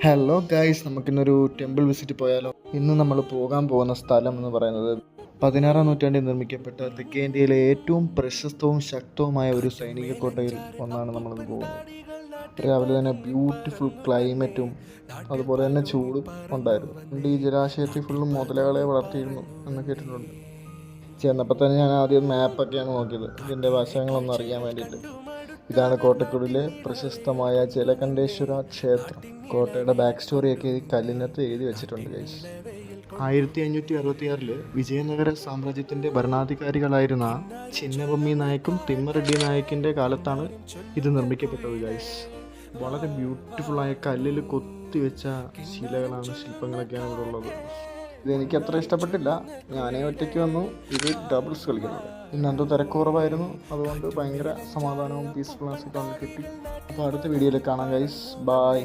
Hello guys, നമുക്കിന്നൊരു temple visit പോയാലോ? ഇന്ന് നമ്മൾ പോകാൻ പോകുന്ന സ്ഥലം എന്ന് പറയുന്നത് 16-ാം നൂറ്റാണ്ടിൽ നിർമ്മിക്കപ്പെട്ട തെക്കേ ഇന്ത്യയിലെ ഏറ്റവും പ്രശസ്തവും ശക്തവുമായ ഒരു സൈനിക കോട്ടയിൽ ഒന്നാണ് നമ്മളിന്ന് പോകുന്നത്. രാവിലെ തന്നെ ബ്യൂട്ടിഫുൾ ക്ലൈമറ്റും അതുപോലെ തന്നെ ചൂടും ഉണ്ടായിരുന്നു. ഈ ജലാശയത്തിൽ ഫുള്ളും മുതലകളെ വളർത്തിയിരുന്നു എന്ന് കേട്ടിട്ടുണ്ട്. ചെന്നപ്പോൾ തന്നെ ഞാൻ ആദ്യം മാപ്പൊക്കെയാണ് നോക്കിയത്, ഇതിൻ്റെ വശങ്ങളൊന്നും അറിയാൻ വേണ്ടിയിട്ട്. ഇതാണ് കോട്ടക്കുടിലെ പ്രശസ്തമായ ജലകണ്ഠേശ്വര ക്ഷേത്രം. കോട്ടയുടെ ബാക്ക് സ്റ്റോറിയൊക്കെ ഈ കല്ലിനകത്ത് എഴുതി വെച്ചിട്ടുണ്ട് ഗൈസ്. 1566 വിജയനഗര സാമ്രാജ്യത്തിൻ്റെ ഭരണാധികാരികളായിരുന്ന ചിന്നബമ്മി നായക്കും തിമ്മറെഡ്ഡി നായക്കിൻ്റെ കാലത്താണ് ഇത് നിർമ്മിക്കപ്പെട്ടത് ഗൈസ്. വളരെ ബ്യൂട്ടിഫുള്ളായ കല്ലിൽ കൊത്തിവെച്ച ശില്പങ്ങളൊക്കെയാണ് ഇവിടെ ഉള്ളത്. ഇതെനിക്ക് അത്ര ഇഷ്ടപ്പെട്ടില്ല, ഞാനേ ഒറ്റയ്ക്ക് വന്നു ഇത് ഡബിൾസ് കളിക്കുന്നത്. ഇന്നെന്തോ തിരക്കുറവായിരുന്നു, അതുകൊണ്ട് ഭയങ്കര സമാധാനവും പീസ്ഫുൾനെസ്സൊക്കെ കിട്ടി. അപ്പോൾ അടുത്ത വീഡിയോയിൽ കാണാം ഗൈസ്, ബൈ.